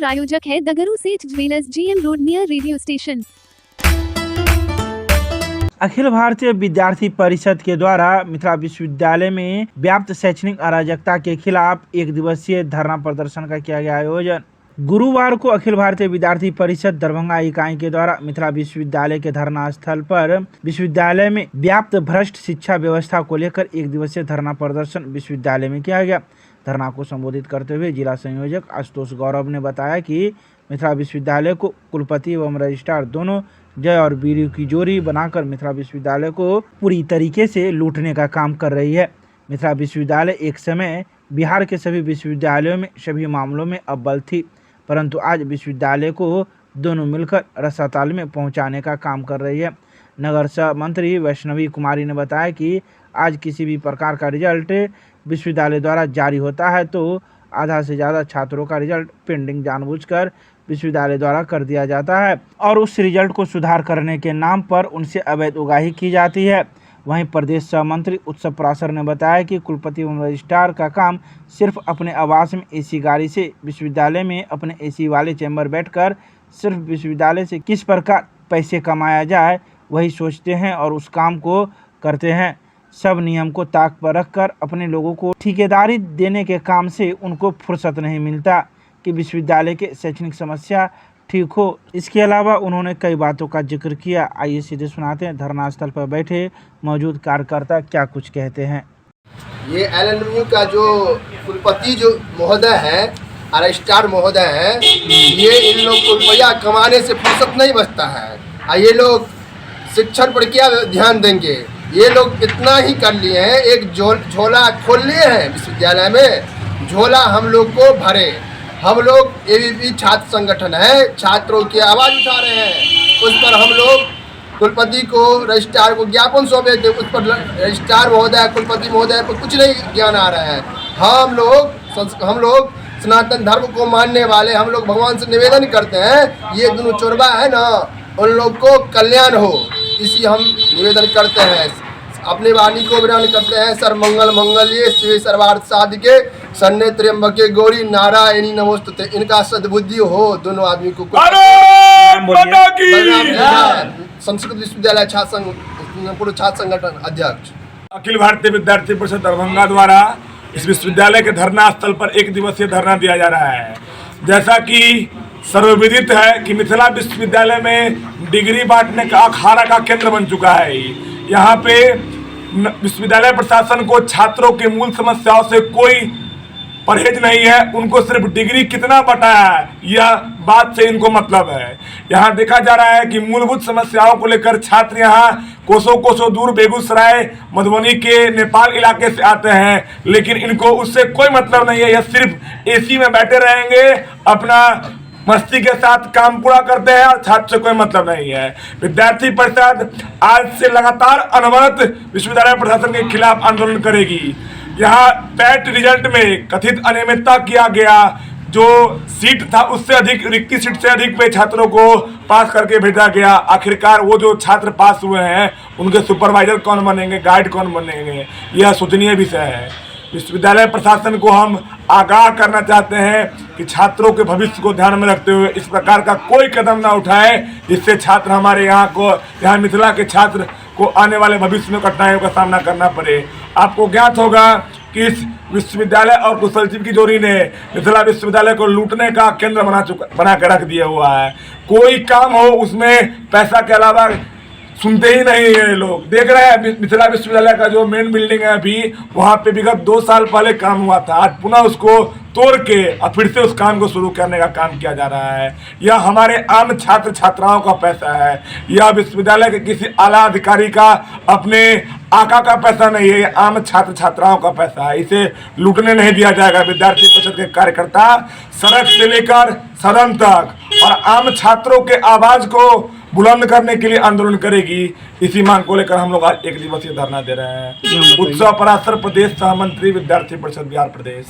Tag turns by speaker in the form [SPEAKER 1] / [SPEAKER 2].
[SPEAKER 1] प्रायोजक है Dagru Seth jewellers, GM road near radio station.
[SPEAKER 2] Akhil Bharatiya Vidyarthi परिषद के द्वारा मिथिला विश्वविद्यालय में व्याप्त शैक्षणिक अराजकता के खिलाफ एक दिवसीय धरना प्रदर्शन का किया गया आयोजन। गुरुवार को अखिल भारतीय विद्यार्थी परिषद दरभंगा इकाई के द्वारा मिथिला विश्वविद्यालय के धरना स्थल पर विश्वविद्यालय में व्याप्त भ्रष्ट शिक्षा व्यवस्था को लेकर एक दिवसीय धरना प्रदर्शन विश्वविद्यालय में किया गया। धरना को संबोधित करते हुए जिला संयोजक आशुतोष गौरव ने बताया कि मिथिला विश्वविद्यालय को कुलपति एवं रजिस्ट्रार दोनों जय और वीरू की जोड़ी बनाकर मिथिला विश्वविद्यालय को पूरी तरीके से लूटने का काम कर रही है। मिथिला विश्वविद्यालय एक समय बिहार के सभी विश्वविद्यालयों में सभी मामलों में अव्वल थी, परंतु आज विश्वविद्यालय को दोनों मिलकर रसातल में पहुंचाने का काम कर रही है। नगर सह मंत्री वैष्णवी कुमारी ने बताया कि आज किसी भी प्रकार का रिजल्ट विश्वविद्यालय द्वारा जारी होता है तो आधा से ज़्यादा छात्रों का रिजल्ट पेंडिंग जानबूझकर विश्वविद्यालय द्वारा कर दिया जाता है और उस रिजल्ट को सुधार करने के नाम पर उनसे अवैध उगाही की जाती है। वहीं प्रदेश सह मंत्री उत्सव पराशर ने बताया कि कुलपति एवं रजिस्ट्रार का काम सिर्फ अपने आवास में एसी गाड़ी से विश्वविद्यालय में अपने एसी वाले चैम्बर बैठकर सिर्फ विश्वविद्यालय से किस प्रकार पैसे कमाया जाए वही सोचते हैं और उस काम को करते हैं। सब नियम को ताक पर रखकर अपने लोगों को ठेकेदारी देने के काम से उनको फुर्सत नहीं मिलता कि विश्वविद्यालय के शैक्षणिक समस्या ठीक हो। इसके अलावा उन्होंने कई बातों का जिक्र किया। आइए सीधे सुनाते हैं धरना स्थल पर बैठे मौजूद कार्यकर्ता क्या कुछ कहते हैं।
[SPEAKER 3] ये LNU का जो कुलपति जो महोदय है, रजिस्ट्रार महोदय है, ये इन लोग को रुपया कमाने से फुर्सत नहीं बचता है। ये लोग शिक्षण पर क्या ध्यान देंगे? ये लोग इतना ही कर लिए हैं, एक झोला खोल लिए हैं विश्वविद्यालय में, झोला हम लोग को भरे। हम लोग ABP छात्र संगठन है, छात्रों की आवाज़ उठा रहे हैं। उस पर हम लोग कुलपति को रजिस्ट्रार को ज्ञापन सौंपे थे, उस पर रजिस्ट्रार महोदय कुलपति महोदय पर कुछ नहीं ज्ञान आ रहा है। हम लोग सनातन धर्म को मानने वाले हम लोग भगवान से निवेदन करते हैं, ये दोनों चोरबा है ना, उन लोग को कल्याण हो, इसी हम निवेदन करते हैं। अपने वाणी को बयान करते हैं। सर मंगल मंगल्ये शिवे सर्वार्थ साधिके शरण्ये त्र्यंबके गौरी नारायणी नमोस्तुते। इनका सद्बुद्धि हो दोनों आदमी को। संस्कृत विश्वविद्यालय पूर्व छात्र संगठन अध्यक्ष।
[SPEAKER 4] अखिल भारतीय विद्यार्थी परिषद दरभंगा द्वारा इस विश्वविद्यालय के धरना स्थल पर एक दिवसीय धरना दिया जा रहा है। जैसा कि सर्वविदित है कि मिथिला विश्वविद्यालय में डिग्री बांटने का अखाड़ा का केंद्र बन चुका है। यहाँ पे विश्वविद्यालय प्रशासन को छात्रों के मूल समस्याओं से कोई परहेज नहीं है। उनको सिर्फ डिग्री कितना बटाया है यह बात से इनको मतलब है। यहाँ देखा जा रहा है कि मूलभूत समस्याओं को लेकर छात्र यहाँ कोसों कोसों दूर बेगूसराय मधुबनी के नेपाल इलाके से आते हैं, लेकिन इनको उससे कोई मतलब नहीं है। यह सिर्फ एसी में बैठे रहेंगे, अपना मस्ती के साथ काम पूरा करते हैं और छात्र से कोई मतलब नहीं है। विद्यार्थी परिषद आज से लगातार अनवरत विश्वविद्यालय प्रशासन के खिलाफ आंदोलन करेगी। यहाँ पैट रिजल्ट में कथित अनियमितता किया गया, जो सीट था उससे अधिक, रिक्ति सीट से अधिक पे छात्रों को पास करके भेजा गया। आखिरकार वो जो छात्र पास हुए हैं उनके सुपरवाइजर कौन बनेंगे, गाइड कौन बनेंगे, यह शोचनीय विषय है। विश्वविद्यालय प्रशासन को हम आगाह करना चाहते हैं कि छात्रों के भविष्य को ध्यान में रखते हुए इस प्रकार का कोई कदम ना उठाए जिससे छात्र हमारे यहाँ मिथिला के छात्र को आने वाले भविष्य में कठिनाइयों का सामना करना पड़े। आपको ज्ञात होगा कि इस विश्वविद्यालय और कुशलजीव की जोड़ी ने मिथिला विश्वविद्यालय को लूटने का केंद्र बना के रख दिया हुआ है। कोई काम हो उसमें पैसा के अलावा सुनते ही नहीं है। लोग देख रहे हैं मिथिला विश्वविद्यालय का जो मेन बिल्डिंग है अभी, वहाँ पे विगत 2 साल पहले काम हुआ था। आज पुनः उसको तोड़ के और फिर से उस काम को शुरू करने का काम किया जा रहा है। यह हमारे आम छात्र छात्राओं का पैसा है। यह विश्वविद्यालय के किसी आला अधिकारी का, अपने आका का पैसा नहीं है। यह आम छात्र छात्राओं का पैसा है। इसे लूटने नहीं दिया जाएगा। विद्यार्थी परिषद के कार्यकर्ता सड़क से लेकर सदन तक और आम छात्रों के आवाज को बुलंद करने के लिए आंदोलन करेगी। इसी मांग को लेकर हम लोग आज एक दिवसीय धरना दे रहे हैं। उत्सव पराशर, प्रदेश सह मंत्री, विद्यार्थी परिषद बिहार प्रदेश।